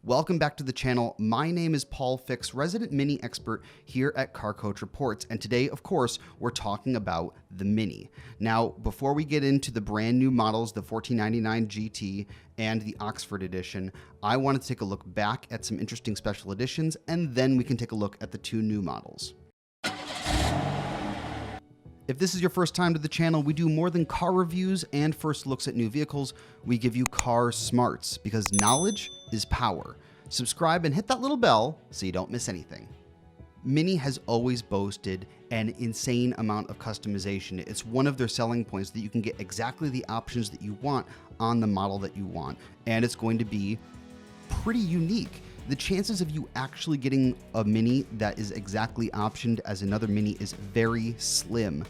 Welcome back to the channel. My name is Paul Fix, resident Mini expert here at Car Coach Reports, and today, of course, we're talking about the Mini. Now, before we get into the brand new models, the 1499 GT and the Oxford Edition, I want to take a look back at some interesting special editions, and then we can take a look at the two new models. If this is your first time to the channel, we do more than car reviews and first looks at new vehicles. We give you car smarts because knowledge is power. Subscribe and hit that little bell so you don't miss anything. MINI has always boasted an insane amount of customization. It's one of their selling points that you can get exactly the options that you want on the model that you want, and it's going to be pretty unique. The chances of you actually getting a Mini that is exactly optioned as another Mini is very slim.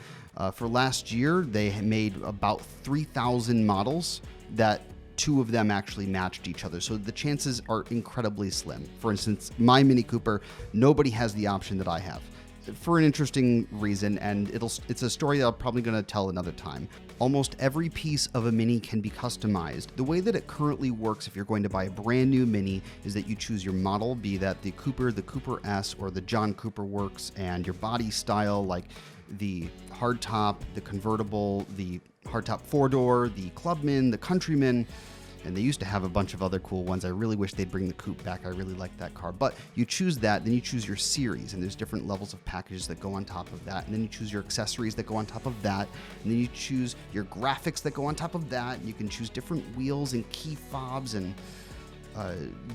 For last year, they made about 3,000 models that two of them actually matched each other. So the chances are incredibly slim. For instance, my Mini Cooper, nobody has the option that I have, for an interesting reason, and it's a story that I'm probably going to tell another time. Almost every piece of a Mini can be customized. The way that it currently works if you're going to buy a brand new Mini is that you choose your model, be that the Cooper S, or the John Cooper Works, and your body style, like the hardtop, the convertible, the hardtop four-door, the Clubman, the Countryman, and they used to have a bunch of other cool ones. I really wish they'd bring the coupe back. I really like that car. But you choose that, then you choose your series, and there's different levels of packages that go on top of that. And then you choose your accessories that go on top of that. And then you choose your graphics that go on top of that. And you can choose different wheels and key fobs and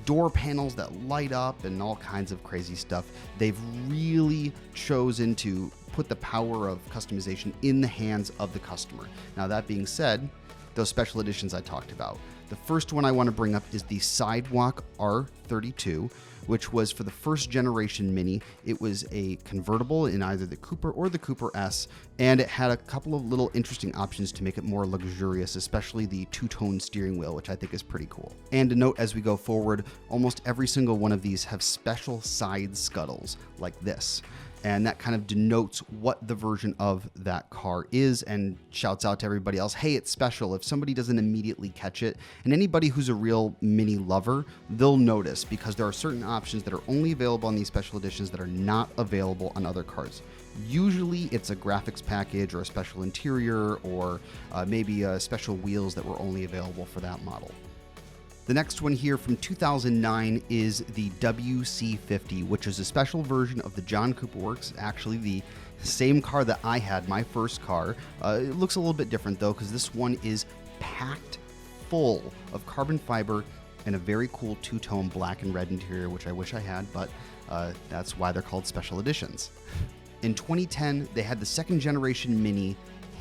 door panels that light up and all kinds of crazy stuff. They've really chosen to put the power of customization in the hands of the customer. Now, that being said, those special editions I talked about. The first one I want to bring up is the Sidewalk R32, which was for the first generation Mini. It was a convertible in either the Cooper or the Cooper S, and it had a couple of little interesting options to make it more luxurious, especially the two-tone steering wheel, which I think is pretty cool. And a note as we go forward, almost every single one of these have special side scuttles like this. And that kind of denotes what the version of that car is and shouts out to everybody else, hey, it's special. If somebody doesn't immediately catch it, and anybody who's a real Mini lover, they'll notice, because there are certain options that are only available on these special editions that are not available on other cars. Usually it's a graphics package or a special interior or maybe special wheels that were only available for that model. The next one here from 2009 is the WC50, which is a special version of the John Cooper Works, actually the same car that I had, my first car. It looks a little bit different though, because this one is packed full of carbon fiber and a very cool two-tone black and red interior, which I wish I had, but that's why they're called special editions. In 2010, they had the second generation Mini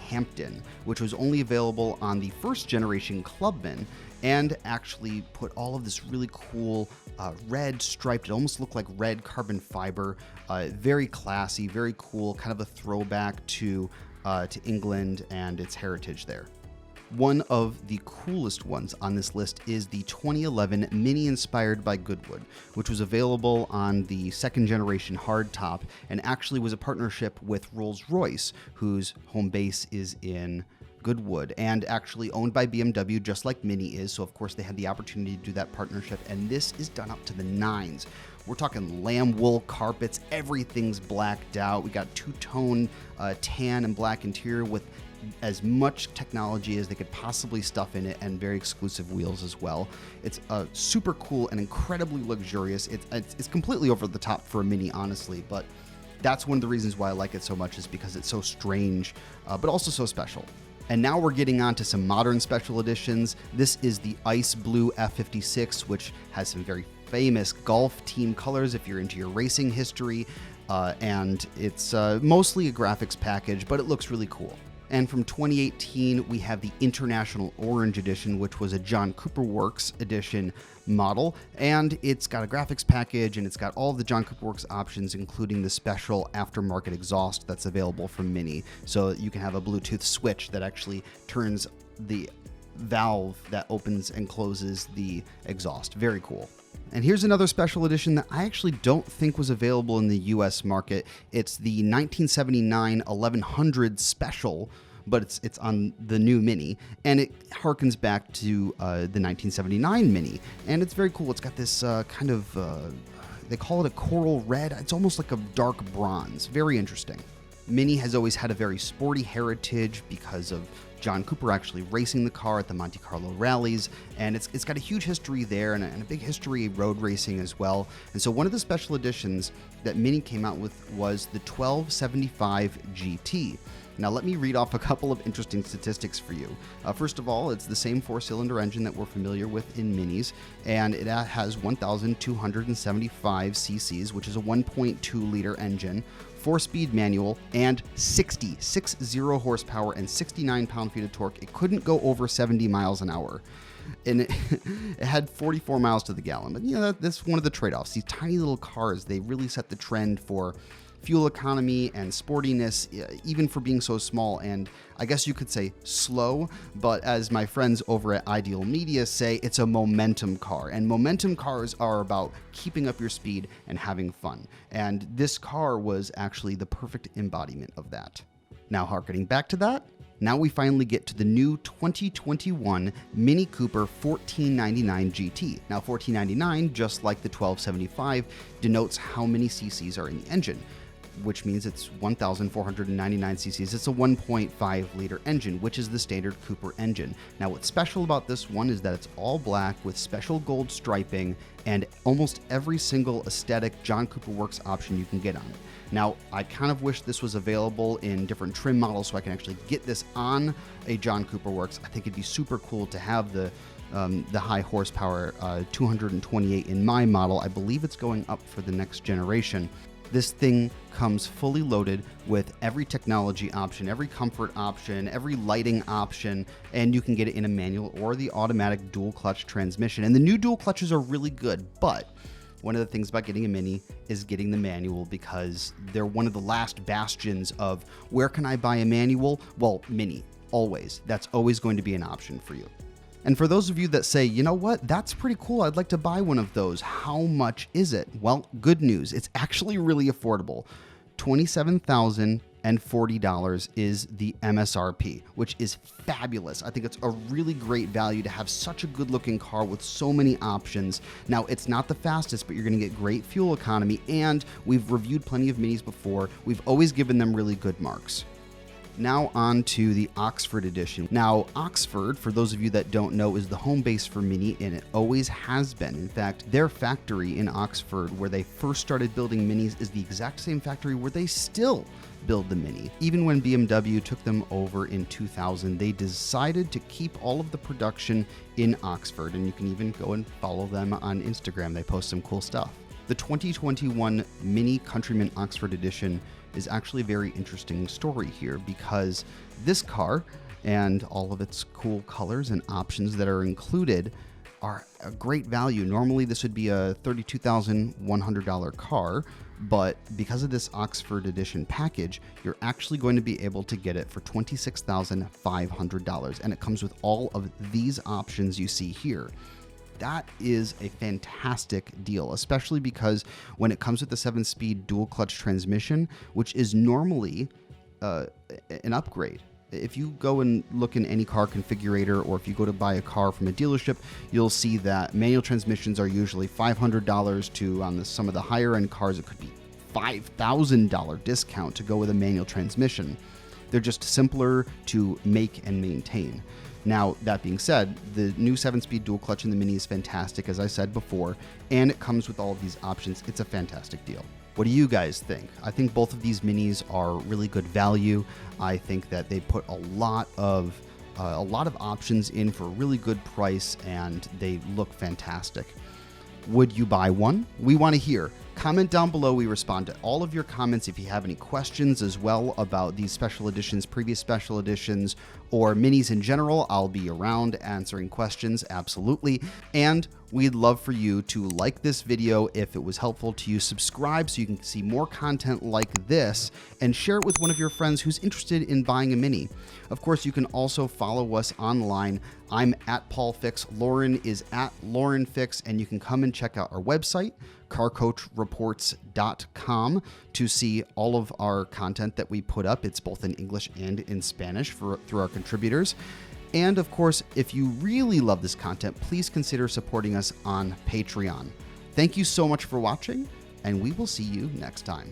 Hampton, which was only available on the first generation Clubman, and actually put all of this really cool red striped, it almost looked like red carbon fiber, very classy, very cool, kind of a throwback to England and its heritage there. One of the coolest ones on this list is the 2011 Mini inspired by Goodwood, which was available on the second generation hardtop and actually was a partnership with Rolls-Royce, whose home base is in Goodwood, and actually owned by BMW, just like Mini is. So of course they had the opportunity to do that partnership, and this is done up to the nines. We're talking lamb wool carpets, everything's blacked out. We got two-tone tan and black interior with as much technology as they could possibly stuff in it, and very exclusive wheels as well. It's super cool and incredibly luxurious. It's completely over the top for a Mini, honestly, but that's one of the reasons why I like it so much, is because it's so strange, but also so special. And now we're getting on to some modern special editions. This is the Ice Blue F56, which has some very famous golf team colors if you're into your racing history, and it's mostly a graphics package, but it looks really cool. And from 2018, we have the International Orange Edition, which was a John Cooper Works edition model. And it's got a graphics package, and it's got all of the John Cooper Works options, including the special aftermarket exhaust that's available from Mini. So you can have a Bluetooth switch that actually turns the valve that opens and closes the exhaust. Very cool. And here's another special edition that I actually don't think was available in the US market. It's the 1979 1100 Special, but it's on the new Mini, and it harkens back to the 1979 Mini, and it's very cool. It's got this kind of they call it a coral red. It's almost like a dark bronze. Very interesting. Mini has always had a very sporty heritage because of John Cooper actually racing the car at the Monte Carlo rallies, and it's got a huge history there and a big history road racing as well. And so one of the special editions that Mini came out with was the 1275 GT. Now let me read off a couple of interesting statistics for you. First of all, it's the same 4-cylinder engine that we're familiar with in Minis, and it has 1,275 cc's, which is a 1.2 liter engine, 4-speed manual, and 60 horsepower and 69 pound-feet of torque. It couldn't go over 70 miles an hour. And it had 44 miles to the gallon. But, you know, that's one of the trade-offs. These tiny little cars, they really set the trend for fuel economy and sportiness, even for being so small and I guess you could say slow, but as my friends over at Ideal Media say, it's a momentum car, and momentum cars are about keeping up your speed and having fun, and this car was actually the perfect embodiment of that. Now, harkening back to that, now we finally get to the new 2021 Mini Cooper 1499 GT. Now 1499, just like the 1275, denotes how many cc's are in the engine, which means it's 1,499 cc's. It's a 1.5 liter engine, which is the standard Cooper engine. Now what's special about this one is that it's all black with special gold striping and almost every single aesthetic John Cooper Works option you can get on it. Now, I kind of wish this was available in different trim models so I can actually get this on a John Cooper Works. I think it'd be super cool to have the high horsepower 228 in my model. I believe it's going up for the next generation. This thing comes fully loaded with every technology option, every comfort option, every lighting option, and you can get it in a manual or the automatic dual clutch transmission. And the new dual clutches are really good, but one of the things about getting a Mini is getting the manual because they're one of the last bastions of where can I buy a manual? Well, Mini, always. That's always going to be an option for you. And for those of you that say, you know what, that's pretty cool, I'd like to buy one of those, how much is it? Well, good news, it's actually really affordable. $27,040 is the MSRP, which is fabulous. I think it's a really great value to have such a good looking car with so many options. Now, it's not the fastest, but you're gonna get great fuel economy, and we've reviewed plenty of Minis before. We've always given them really good marks. Now on to the Oxford Edition. Now, Oxford, for those of you that don't know, is the home base for Mini, and it always has been. In fact, their factory in Oxford, where they first started building Minis, is the exact same factory where they still build the Mini. Even when BMW took them over in 2000, they decided to keep all of the production in Oxford, and you can even go and follow them on Instagram. They post some cool stuff. The 2021 MINI Countryman Oxford Edition is actually a very interesting story here because this car and all of its cool colors and options that are included are a great value. Normally this would be a $32,100 car, but because of this Oxford Edition package, you're actually going to be able to get it for $26,500, and it comes with all of these options you see here. That is a fantastic deal, especially because when it comes with the 7-speed dual clutch transmission, which is normally an upgrade. If you go and look in any car configurator, or if you go to buy a car from a dealership, you'll see that manual transmissions are usually $500 to, on some of the higher end cars, it could be $5,000 discount to go with a manual transmission. They're just simpler to make and maintain. Now, that being said, the new 7-speed dual clutch in the Mini is fantastic, as I said before, and it comes with all of these options. It's a fantastic deal. What do you guys think? I think both of these Minis are really good value. I think that they put a lot of options in for a really good price, and they look fantastic. Would you buy one? We want to hear. Comment down below. We respond to all of your comments. If you have any questions as well about these special editions, previous special editions, or Minis in general, I'll be around answering questions, absolutely. And We'd love for you to like this video if it was helpful to you, subscribe so you can see more content like this, and share it with one of your friends who's interested in buying a Mini. Of course, you can also follow us online. I'm at Paul Fix, Lauren is at Lauren Fix, and you can come and check out our website, carcoachreports.com, to see all of our content that we put up. It's both in English and in Spanish through our contributors. And of course, if you really love this content, please consider supporting us on Patreon. Thank you so much for watching, and we will see you next time.